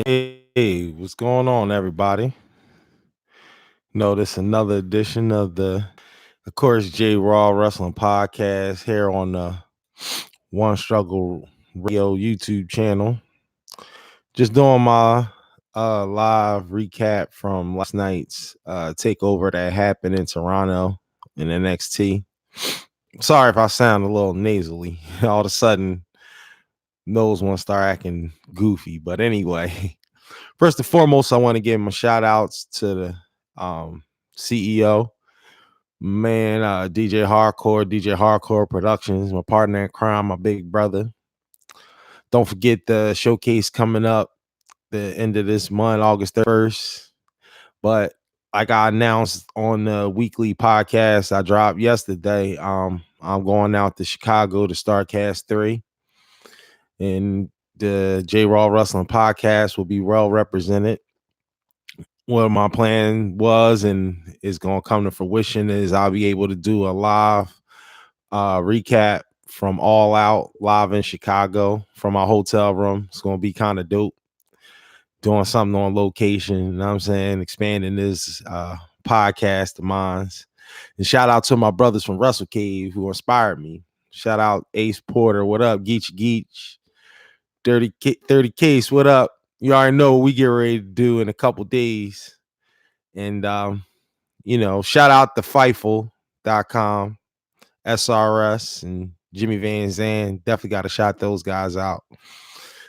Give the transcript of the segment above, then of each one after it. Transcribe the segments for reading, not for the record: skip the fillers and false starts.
Hey, what's going on, everybody? Notice another edition of course, J Raw Wrestling Podcast here on the One Struggle Radio YouTube channel. Just doing my live recap from last night's takeover that happened in Toronto in NXT. Sorry if I sound a little nasally. All of a sudden, nose want to start acting goofy. But anyway, first and foremost, I want to give my shout outs to the CEO, man, DJ Hardcore Productions, my partner in crime, my big brother. Don't forget the showcase coming up the end of this month, August 1st. But like I announced on the weekly podcast I dropped yesterday, I'm going out to Chicago to StarCast 3. And the J Raw Wrestling Podcast will be well represented. What my plan was and is going to come to fruition is I'll be able to do a live recap from All Out live in Chicago from my hotel room. It's going to be kind of dope. Doing something on location, you know what I'm saying? Expanding this podcast of mine. And shout out to my brothers from Wrestle Cave who inspired me. Shout out Ace Porter. What up? Geech. 30 Case. What up? You already know what we get ready to do in a couple days. And, shout out to Fightful.com, SRS, and Jimmy Van Zandt. Definitely got to shout those guys out.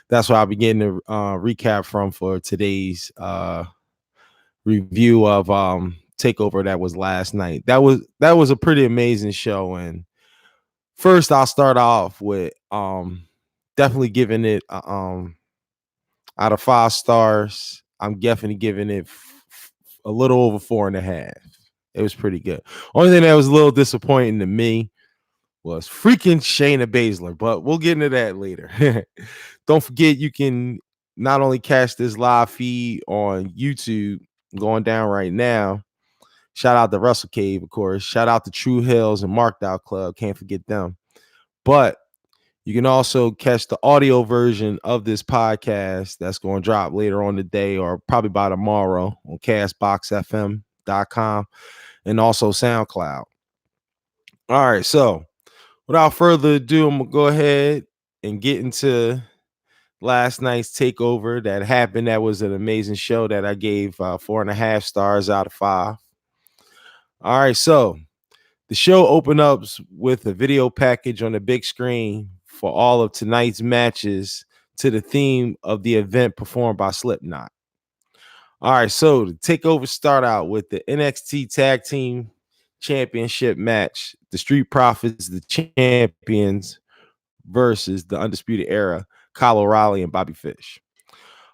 That's where I'll be getting the recap from for today's review of Takeover that was last night. That was a pretty amazing show. And first, I'll start off with definitely giving it out of 5 stars. I'm definitely giving it a little over 4.5. It was pretty good. Only thing that was a little disappointing to me was freaking Shayna Baszler, but we'll get into that later. Don't forget, you can not only catch this live feed on YouTube going down right now. Shout out to Wrestle Cave, of course. Shout out to True Hills and Marked Out Club. Can't forget them. But you can also catch the audio version of this podcast that's going to drop later on today or probably by tomorrow on castboxfm.com and also SoundCloud. All right, so without further ado, I'm going to go ahead and get into last night's takeover that happened. That was an amazing show that I gave 4.5 stars out of 5. All right, so the show opened up with a video package on the big screen for all of tonight's matches to the theme of the event performed by Slipknot. All right, so the takeover start out with the NXT Tag Team Championship match. The Street Profits, the champions, versus the Undisputed Era, Kyle O'Reilly and Bobby Fish.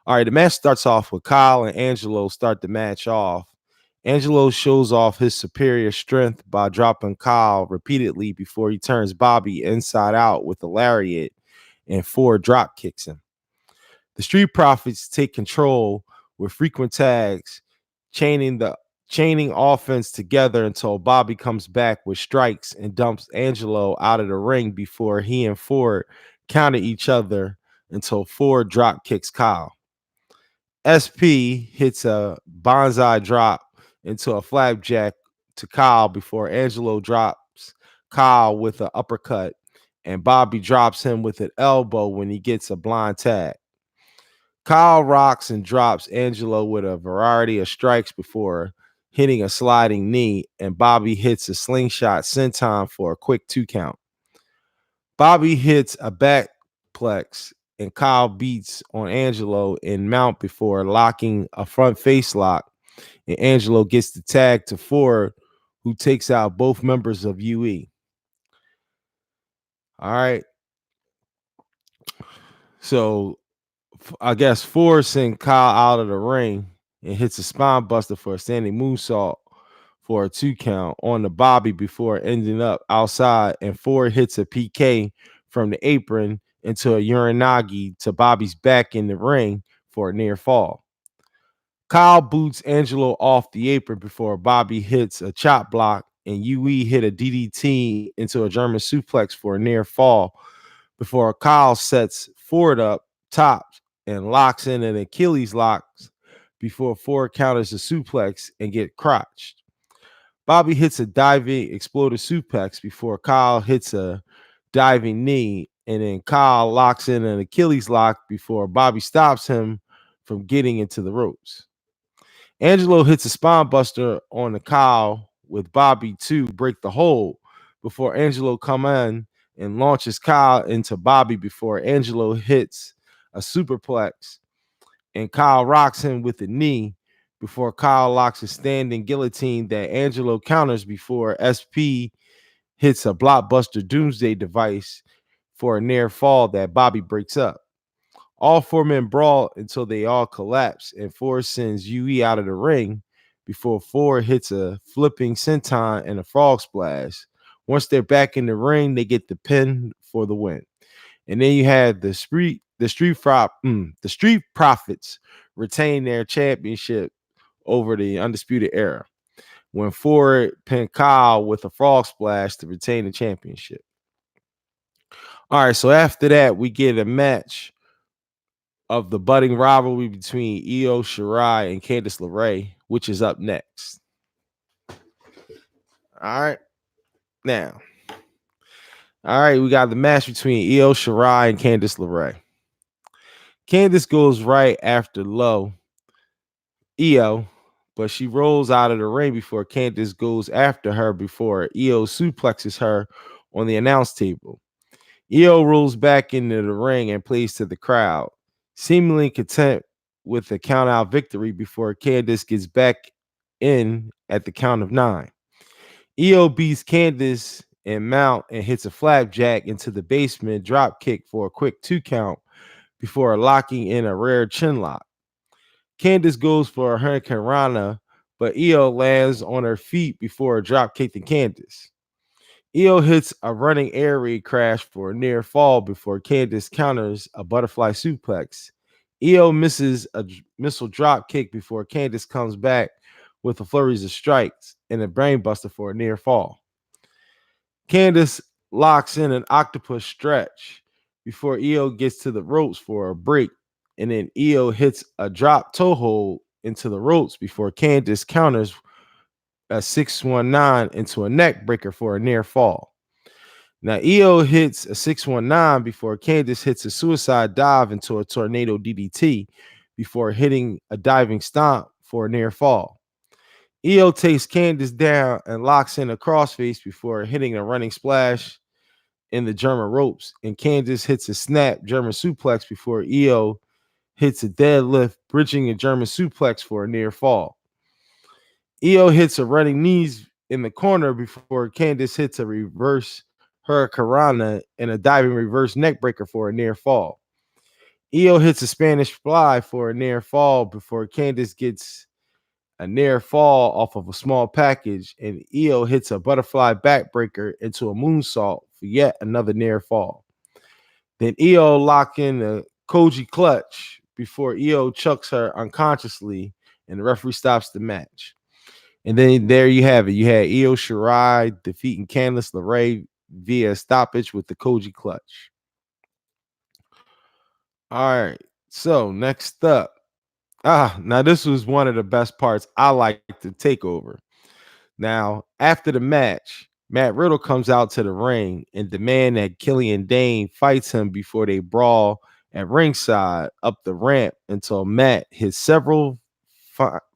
All right, the match starts off with Kyle and Angelo start the match off. Angelo shows off his superior strength by dropping Kyle repeatedly before he turns Bobby inside out with a lariat and 4 drop kicks him. The Street Profits take control with frequent tags, chaining offense together until Bobby comes back with strikes and dumps Angelo out of the ring before he and Ford counter each other until Ford drop kicks Kyle. SP hits a bonsai drop into a flapjack to Kyle before Angelo drops Kyle with an uppercut, and Bobby drops him with an elbow when he gets a blind tag. Kyle rocks and drops Angelo with a variety of strikes before hitting a sliding knee, and Bobby hits a slingshot senton for a quick 2 count. Bobby hits a backplex, and Kyle beats on Angelo in mount before locking a front face lock, and Angelo gets the tag to Ford, who takes out both members of UE. All right. So I guess Ford sent Kyle out of the ring and hits a spine buster for a standing moonsault for a 2 count on the Bobby before ending up outside, and Ford hits a PK from the apron into a Uranagi to Bobby's back in the ring for a near fall. Kyle boots Angelo off the apron before Bobby hits a chop block, and UE hit a DDT into a German suplex for a near fall before Kyle sets Ford up top and locks in an Achilles locks before Ford counters a suplex and get crotched. Bobby hits a diving exploder suplex before Kyle hits a diving knee, and then Kyle locks in an Achilles lock before Bobby stops him from getting into the ropes. Angelo hits a spine buster on the Kyle with Bobby to break the hold before Angelo come in and launches Kyle into Bobby before Angelo hits a superplex and Kyle rocks him with a knee before Kyle locks a standing guillotine that Angelo counters before SP hits a blockbuster doomsday device for a near fall that Bobby breaks up. All four men brawl until they all collapse, and Ford sends UE out of the ring before Ford hits a flipping senton and a frog splash. Once they're back in the ring, they get the pin for the win. And then you had the Street Profits retain their championship over the Undisputed Era when Ford pinned Kyle with a frog splash to retain the championship. All right, so after that, we get a match of the budding rivalry between Io Shirai and Candice LeRae, which is up next. All right, now, all right, we got the match between Io Shirai and Candice LeRae. Candice goes right after low Io, but she rolls out of the ring before Candice goes after her before Io suplexes her on the announce table. Io rolls back into the ring and plays to the crowd, seemingly content with a count out victory before Candice gets back in at the count of 9. Io beats Candice and mount and hits a flapjack into the basement drop kick for a quick 2 count before locking in a rare chin lock. Candice goes for a Hurricane Rana, but Io lands on her feet before a drop kick to Candice. Io hits a running air raid crash for a near fall before Candice counters a butterfly suplex. Io misses a missile drop kick before Candice comes back with a flurry of strikes and a brainbuster for a near fall. Candice locks in an octopus stretch before Io gets to the ropes for a break, and then Io hits a drop toe hold into the ropes before Candice counters a 619 into a neck breaker for a near fall. Now, Io hits a 619 before Candice hits a suicide dive into a tornado DDT before hitting a diving stomp for a near fall. Io takes Candice down and locks in a crossface before hitting a running splash in the German ropes, and Candice hits a snap German suplex before Io hits a deadlift, bridging a German suplex for a near fall. Io hits a running knees in the corner before Candice hits a reverse Hurricanrana and a diving reverse neckbreaker for a near fall. Io hits a Spanish fly for a near fall before Candice gets a near fall off of a small package, and Io hits a butterfly backbreaker into a moonsault for yet another near fall. Then Io lock in the Koji clutch before Io chucks her unconsciously, and the referee stops the match. And then there you have it. You had Io Shirai defeating Candice LeRae via stoppage with the Koji clutch. All right. So next up. Now this was one of the best parts. I like the takeover. Now, after the match, Matt Riddle comes out to the ring and demands that Killian Dane fights him before they brawl at ringside up the ramp until Matt hits several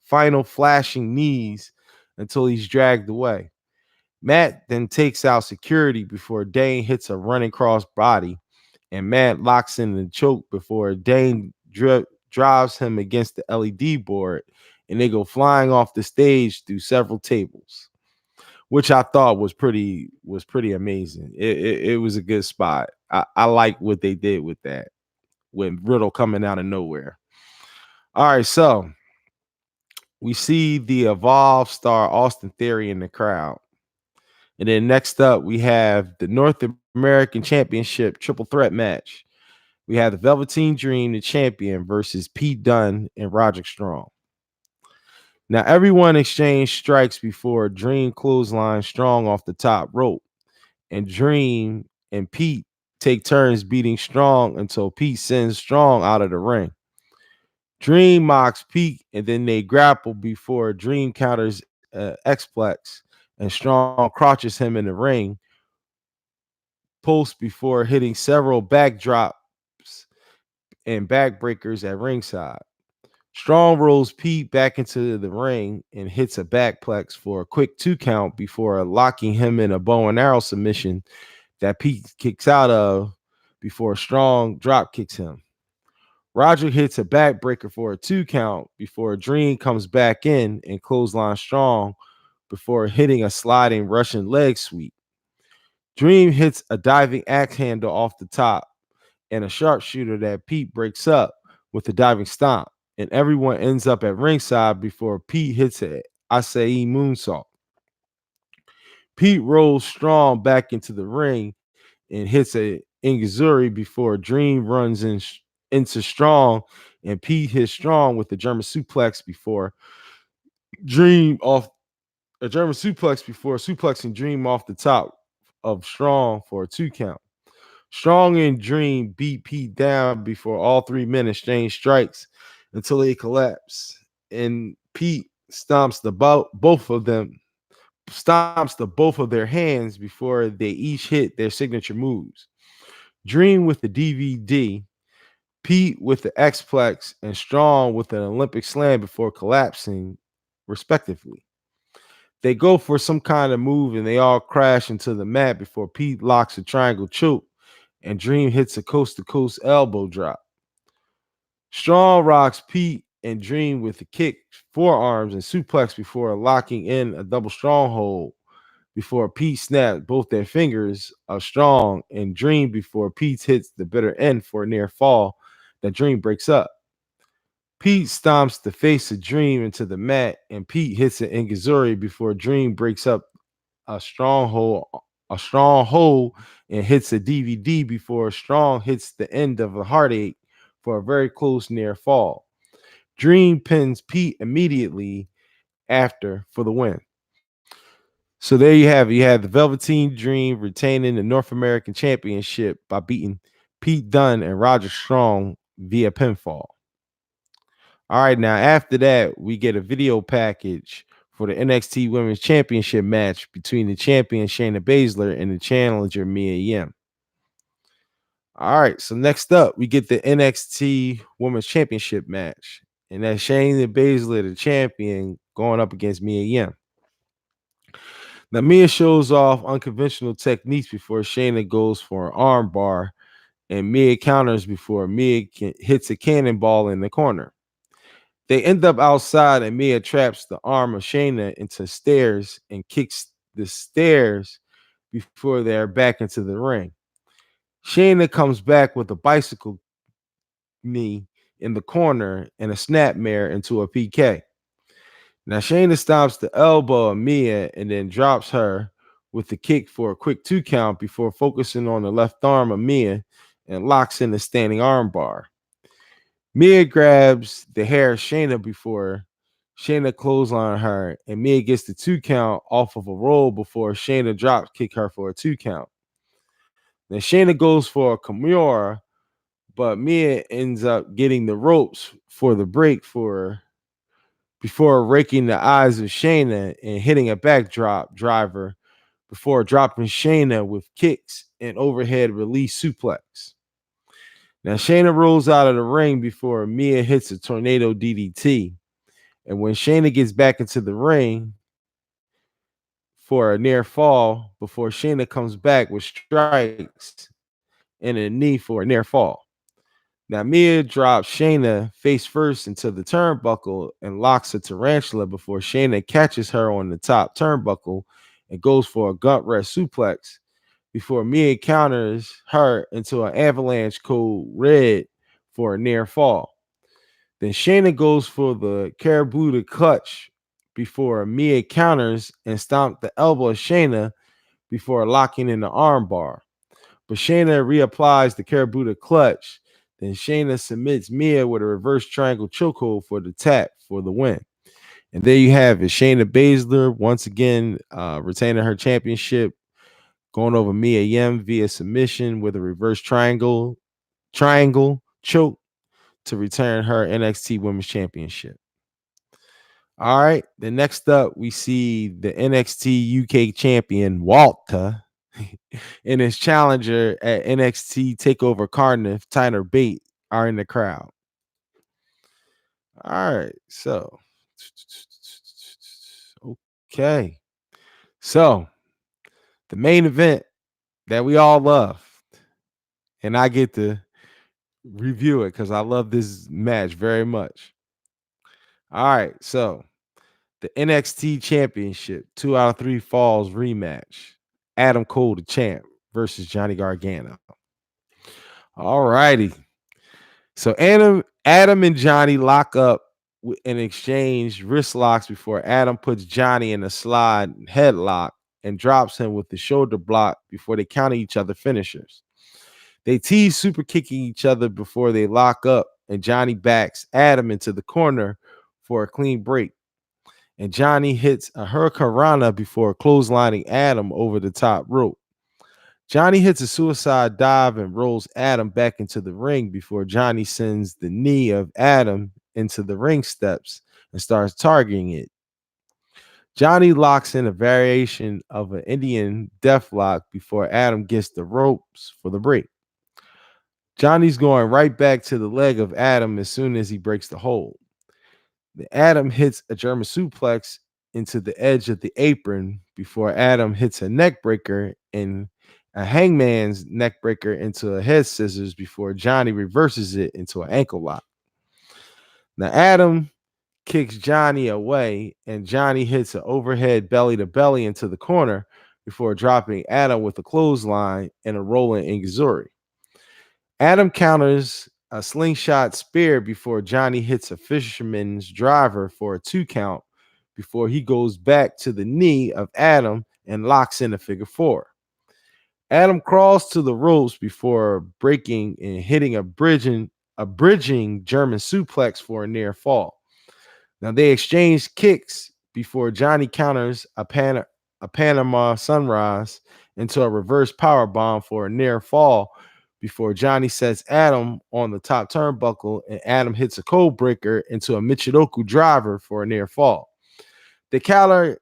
final flashing knees until he's dragged away. Matt then takes out security before Dane hits a running cross body, and Matt locks in the choke before Dane drives him against the LED board, and they go flying off the stage through several tables, which I thought was pretty amazing. It was a good spot. I like what they did with that, with Riddle coming out of nowhere. All right, so we see the Evolve star Austin Theory in the crowd. And then next up, we have the North American Championship triple threat match. We have the Velveteen Dream, the champion, versus Pete Dunne and Roderick Strong. Now, everyone exchanged strikes before Dream clothesline Strong off the top rope. And Dream and Pete take turns beating Strong until Pete sends Strong out of the ring. Dream mocks Pete, and then they grapple before Dream counters Xplex, and Strong crotches him in the ring post before hitting several backdrops and backbreakers at ringside. Strong rolls Pete back into the ring and hits a backplex for a quick 2 count before locking him in a bow and arrow submission that Pete kicks out of before Strong drop kicks him. Roger hits a backbreaker for a 2 count before Dream comes back in and clothesline Strong before hitting a sliding Russian leg sweep. Dream hits a diving axe handle off the top and a sharpshooter that Pete breaks up with a diving stomp, and everyone ends up at ringside before Pete hits a acai moonsault. Pete rolls Strong back into the ring and hits a Ingazuri before Dream runs into Strong, and Pete hits Strong with the German suplex before Dream off a German suplex before suplexing Dream off the top of Strong for a 2 count. Strong and Dream beat Pete down before all 3 men exchange strikes until they collapse, and Pete stomps the both of their hands before they each hit their signature moves. Dream with the DVD, Pete with the Xplex, and Strong with an Olympic slam before collapsing, respectively. They go for some kind of move and they all crash into the mat before Pete locks a triangle choke and Dream hits a coast to coast elbow drop. Strong rocks Pete and Dream with a kick, forearms, and suplex before locking in a double stronghold before Pete snapped both their fingers of Strong and Dream before Pete hits the bitter end for a near fall that Dream breaks up. Pete stomps the face of Dream into the mat, and Pete hits an Ingazuri before Dream breaks up a stronghold, and hits a DVD before Strong hits the end of a heartache for a very close near fall. Dream pins Pete immediately after for the win. So there you have it. You have the Velveteen Dream retaining the North American Championship by beating Pete Dunne and Roger Strong via pinfall. All right, now after that, we get a video package for the NXT Women's Championship match between the champion Shayna Baszler and the challenger Mia Yim. All right, so next up, we get the NXT Women's Championship match, and that's Shayna Baszler, the champion, going up against Mia Yim. Now, Mia shows off unconventional techniques before Shayna goes for an arm bar, and Mia counters before Mia hits a cannonball in the corner. They end up outside, and Mia traps the arm of Shayna into stairs and kicks the stairs before they're back into the ring. Shayna comes back with a bicycle knee in the corner and a snapmare into a PK. Now Shayna stops the elbow of Mia and then drops her with the kick for a quick 2 count before focusing on the left arm of Mia and locks in the standing arm bar. Mia grabs the hair of Shayna before Shayna clothesline her, and Mia gets the 2 count off of a roll before Shayna drops kick her for a 2 count. Then Shayna goes for a Kimura, but Mia ends up getting the ropes for the break before raking the eyes of Shayna and hitting a backdrop driver before dropping Shayna with kicks and overhead release suplex. Now Shayna rolls out of the ring before Mia hits a tornado DDT. And when Shayna gets back into the ring for a near fall before Shayna comes back with strikes and a knee for a near fall. Now Mia drops Shayna face first into the turnbuckle and locks a tarantula before Shayna catches her on the top turnbuckle and goes for a gut rest suplex before Mia counters her into an avalanche code red for a near fall. Then Shayna goes for the Karabuta clutch before Mia counters and stomps the elbow of Shayna before locking in the armbar. But Shayna reapplies the Karabuta clutch. Then Shayna submits Mia with a reverse triangle chokehold for the tap for the win. And there you have it. Shayna Baszler once again retaining her championship, going over Mia Yim via submission with a reverse triangle choke to return her NXT Women's Championship. All right. Then next up, we see the NXT UK champion Walter and his challenger at NXT Takeover Cardiff, Tyler Bate, are in the crowd. All right. So, okay. So, the main event that we all love, and I get to review it because I love this match very much. All right. So, the NXT Championship 2 out of 3 falls rematch. Adam Cole, the champ, versus Johnny Gargano. All righty. So Adam and Johnny lock up and exchange wrist locks before Adam puts Johnny in a slide headlock and drops him with the shoulder block before they counter each other finishers. They tease super kicking each other before they lock up, and Johnny backs Adam into the corner for a clean break. And Johnny hits a hurricanrana before clotheslining Adam over the top rope. Johnny hits a suicide dive and rolls Adam back into the ring before Johnny sends the knee of Adam into the ring steps and starts targeting it. Johnny locks in a variation of an Indian deathlock before Adam gets the ropes for the break. Johnny's going right back to the leg of Adam as soon as he breaks the hold. Adam hits a German suplex into the edge of the apron before Adam hits a neck breaker and a hangman's neck breaker into a head scissors before Johnny reverses it into an ankle lock. Now Adam kicks Johnny away and Johnny hits an overhead belly to belly into the corner before dropping Adam with a clothesline and a rolling Ingizuri. Adam counters a slingshot spear before Johnny hits a fisherman's driver for a 2 count before he goes back to the knee of Adam and locks in a figure 4. Adam crawls to the ropes before breaking and hitting a bridging German suplex for a near fall. Now they exchange kicks before Johnny counters a Panama Sunrise into a reverse power bomb for a near fall before Johnny sets Adam on the top turnbuckle and Adam hits a code breaker into a Michinoku driver for a near fall. They counter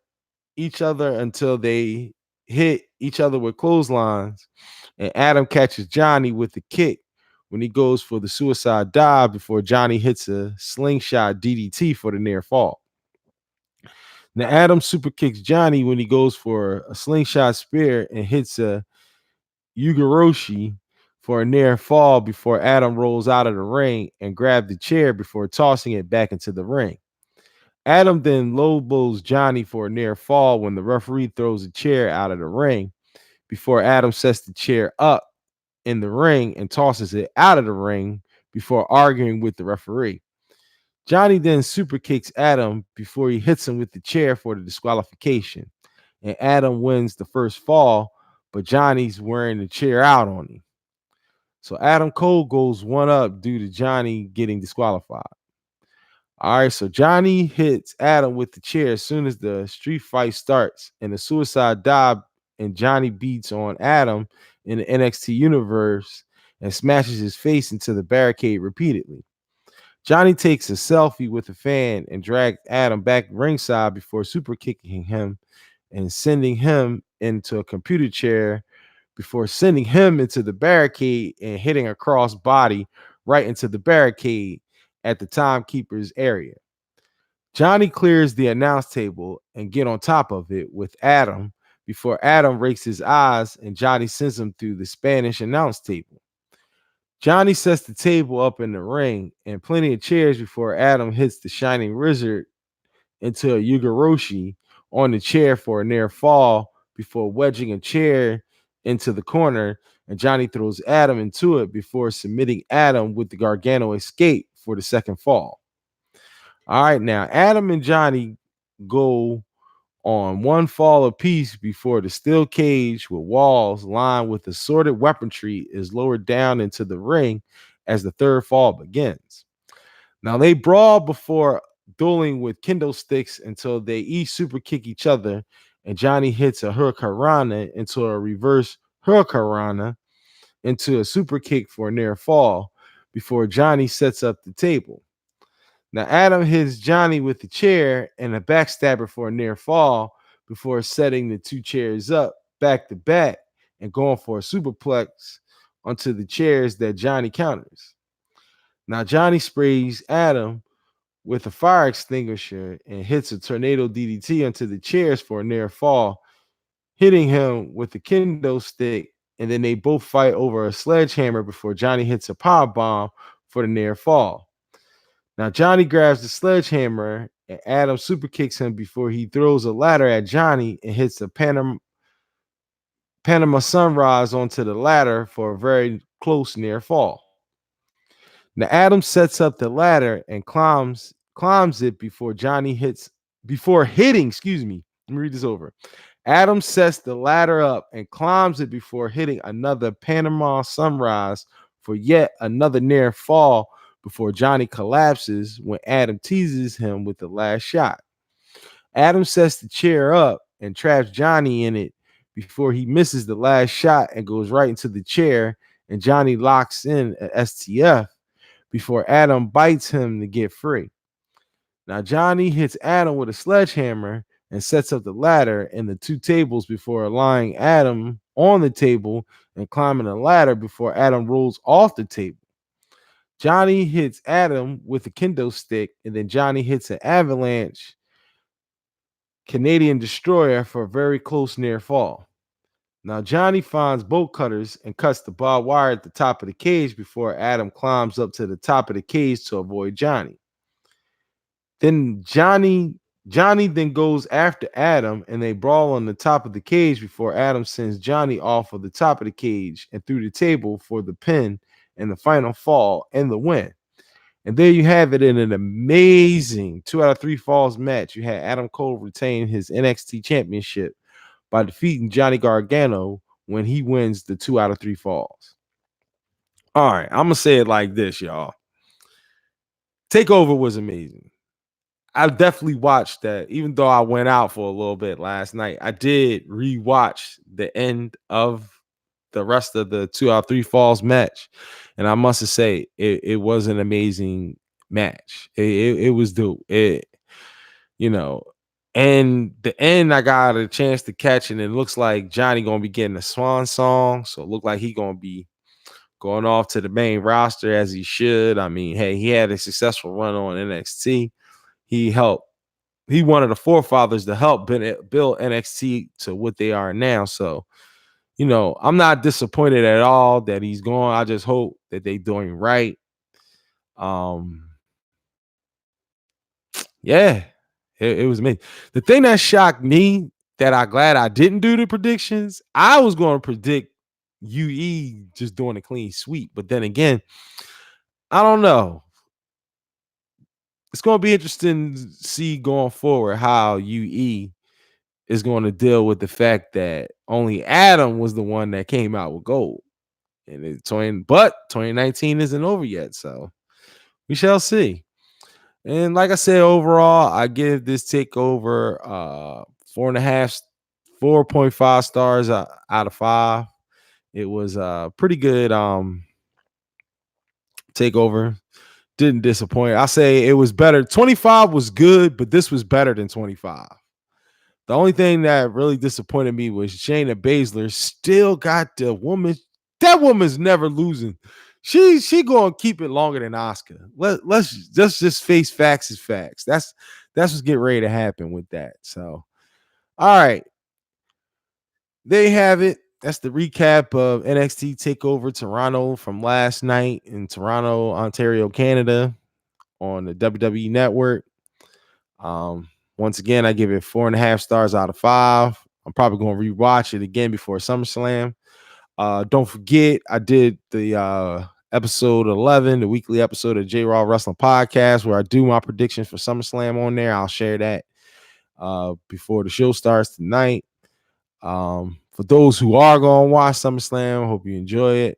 each other until they hit each other with clotheslines, and Adam catches Johnny with the kick when he goes for the suicide dive before Johnny hits a slingshot DDT for the near fall. Now Adam super kicks Johnny when he goes for a slingshot spear and hits a Yugoroshi for a near fall before Adam rolls out of the ring and grabs the chair before tossing it back into the ring. Adam then low blows Johnny for a near fall when the referee throws a chair out of the ring before Adam sets the chair up in the ring and tosses it out of the ring before arguing with the referee. Johnny then super kicks Adam before he hits him with the chair for the disqualification, and Adam wins the first fall, but Johnny's wearing the chair out on him. So Adam Cole goes 1-up due to Johnny getting disqualified. All right, so Johnny hits Adam with the chair as soon as the street fight starts, and a suicide dive, and Johnny beats on Adam in the NXT universe and smashes his face into the barricade repeatedly. Johnny takes a selfie with a fan and drags Adam back ringside before super kicking him and sending him into a computer chair before sending him into the barricade and hitting a cross body right into the barricade at the timekeeper's area. Johnny clears the announce table and get on top of it with Adam before Adam rakes his eyes and Johnny sends him through the Spanish announce table. Johnny sets the table up in the ring and plenty of chairs before Adam hits the Shining Wizard into a Yugoroshi on the chair for a near fall before wedging a chair into the corner, and Johnny throws Adam into it before submitting Adam with the Gargano escape for the second fall. All right, now Adam and Johnny go on 1 fall apiece before the steel cage with walls lined with assorted weaponry is lowered down into the ring as the third fall begins. Now they brawl before dueling with kendo sticks until they each super kick each other, and Johnny hits a hurricanrana into a reverse hurricanrana into a super kick for a near fall before Johnny sets up the table. Now, Adam hits Johnny with the chair and a backstabber for a near fall before setting the two chairs up back to back and going for a superplex onto the chairs that Johnny counters. Now, Johnny sprays Adam with a fire extinguisher and hits a tornado DDT onto the chairs for a near fall, hitting him with the kendo stick. And then they both fight over a sledgehammer before Johnny hits a power bomb for the near fall. Now, Johnny grabs the sledgehammer and Adam super kicks him before he throws a ladder at Johnny and hits a Panama Sunrise onto the ladder for a very close near fall. Now, Adam sets up the ladder and climbs it before hitting, excuse me. Let me read this over. Adam sets the ladder up and climbs it before hitting another Panama Sunrise for yet another near fall before Johnny collapses when Adam teases him with the last shot. Adam sets the chair up and traps Johnny in it before he misses the last shot and goes right into the chair, and Johnny locks in an STF before Adam bites him to get free. Now, Johnny hits Adam with a sledgehammer and sets up the ladder and the two tables before lying Adam on the table and climbing the ladder before Adam rolls off the table. Johnny hits Adam with a kendo stick, and then Johnny hits an avalanche Canadian destroyer for a very close near fall. Now, Johnny finds bolt cutters and cuts the barbed wire at the top of the cage before Adam climbs up to the top of the cage to avoid Johnny. Then Johnny then goes after Adam and they brawl on the top of the cage before Adam sends Johnny off of the top of the cage and through the table for the pin and the final fall and the win. And there you have it in an amazing 2 out of 3 falls match. You had Adam Cole retain his NXT championship by defeating Johnny Gargano when he wins the 2 out of 3 falls. All right, I'm going to say it like this, y'all. Takeover was amazing. I definitely watched that. Even though I went out for a little bit last night, I did rewatch the end of the rest of the 2 out of 3 falls match. And I must say, it was an amazing match. It was dope. And the end, I got a chance to catch, and it looks like Johnny gonna be getting a swan song. So it looked like he gonna be going off to the main roster as he should. I mean, hey, he had a successful run on NXT. He one of the forefathers to help build NXT to what they are now. So, I'm not disappointed at all that he's gone. I just hope that they're doing right. Yeah, it was amazing. The thing that shocked me that I'm glad I didn't do the predictions, I was going to predict UE just doing a clean sweep. But then again, I don't know. It's going to be interesting to see going forward how UE is going to deal with the fact that only Adam was the one that came out with gold. But 2019 isn't over yet, so we shall see. And like I said, overall, I give this takeover 4.5 stars out of 5. It was a pretty good takeover. Didn't disappoint. I say it was better. 25 was good, but this was better than 25. The only thing that really disappointed me was Shayna Baszler still got the woman. That woman's never losing. She gonna keep it longer than Asuka. Let's just face facts as facts. That's what's getting ready to happen with that. So, all right, there you have it. That's the recap of NXT Takeover Toronto from last night in Toronto, Ontario, Canada, on the WWE Network. Once again, I give it 4.5 stars out of 5. I'm probably going to rewatch it again before SummerSlam. Don't forget, I did the episode 11, the weekly episode of J Raw Wrestling Podcast, where I do my predictions for SummerSlam on there. I'll share that before the show starts tonight. For those who are going to watch SummerSlam, I hope you enjoy it.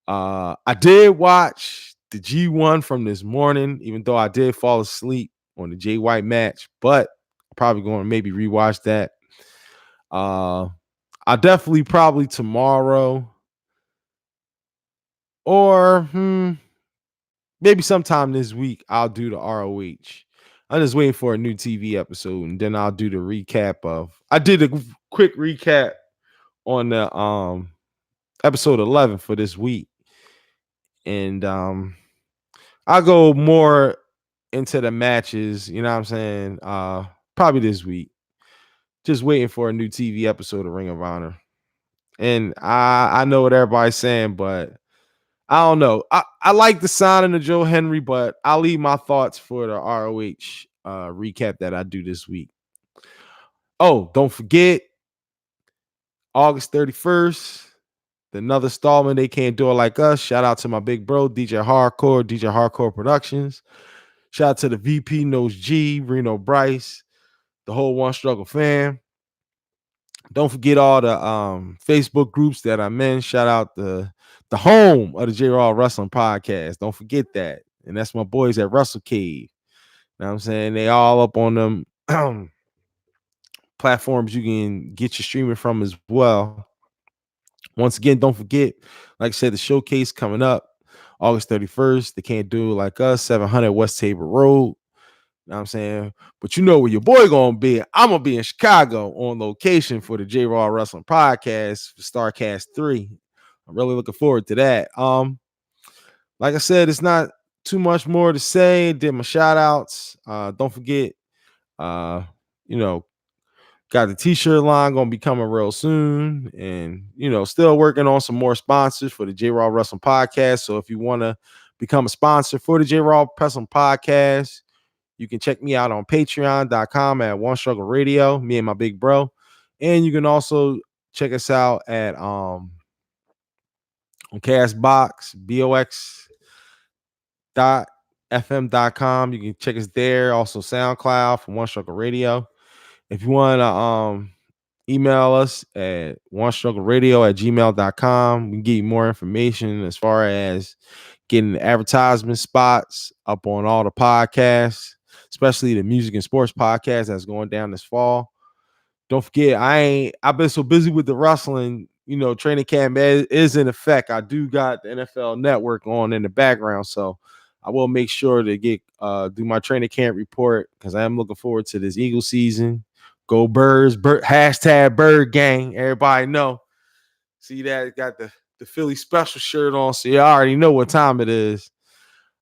I did watch the G1 from this morning, even though I did fall asleep on the Jay White match, but I'm probably going to maybe rewatch that. I definitely probably tomorrow or maybe sometime this week I'll do the ROH. I'm just waiting for a new TV episode, and then I'll do the recap of. I did a quick recap on the episode 11 for this week, and I'll go more into the matches. You know what I'm saying? Probably this week. Just waiting for a new TV episode of Ring of Honor, and I know what everybody's saying, but I don't know. I like the signing of Joe Henry, but I'll leave my thoughts for the ROH recap that I do this week. Oh, don't forget, August 31st, another installment. They Can't Do It Like Us. Shout out to my big bro, DJ Hardcore Productions. Shout out to the VP Knows G, Reno Bryce, the whole One Struggle fam. Don't forget all the Facebook groups that I'm in. Shout out the home of the J Raw Wrestling Podcast. Don't forget that. And that's my boys at Wrestle Cave. You know what I'm saying? They all up on them platforms you can get your streaming from as well. Once again, don't forget, like I said, the showcase coming up August 31st. They Can't Do It Like Us, 700 West Tabor Road. You know what I'm saying? But you know where your boy gonna be. I'm gonna be in Chicago on location for the J Raw Wrestling Podcast for Starcast 3. I'm really looking forward to that. Like I said, it's not too much more to say. Did my shout outs. Don't forget, you know, got the t-shirt line gonna be coming real soon, and still working on some more sponsors for the J Raw Wrestling Podcast. So if you want to become a sponsor for the J Raw Wrestling Podcast, you can check me out on patreon.com at One Struggle Radio, me and my big bro. And you can also check us out at on Castbox, box.fm.com. You can check us there. Also SoundCloud for One Struggle Radio. If you want to email us at onestruggleradio@gmail.com. We can get you more information as far as getting advertisement spots up on all the podcasts, especially the music and sports podcast that's going down this fall. Don't forget, I've been so busy with the wrestling, training camp is in effect. I do got the NFL Network on in the background, so I will make sure to get do my training camp report, because I am looking forward to this Eagle season. Go Birds, hashtag Bird Gang. Everybody know. See that? Got the Philly special shirt on, so you already know what time it is.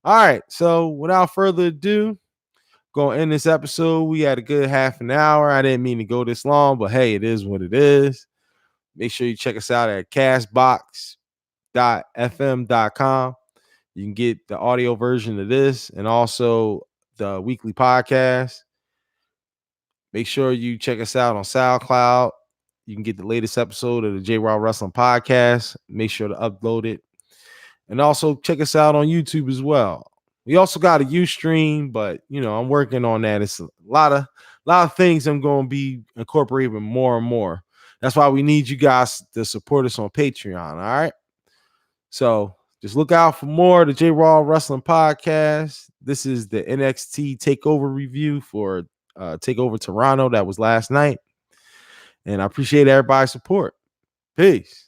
All right, so without further ado, going to end this episode. We had a good half an hour. I didn't mean to go this long, but hey, it is what it is. Make sure you check us out at castbox.fm.com. You can get the audio version of this and also the weekly podcast. Make sure you check us out on SoundCloud. You can get the latest episode of the J Raw Wrestling Podcast. Make sure to upload it. And also check us out on YouTube as well. We also got a Ustream, but I'm working on that. It's a lot of things I'm going to be incorporating more and more. That's why we need you guys to support us on Patreon. All right. So just look out for more of the J Raw Wrestling Podcast. This is the NXT Takeover review for Takeover Toronto. That was last night. And I appreciate everybody's support. Peace.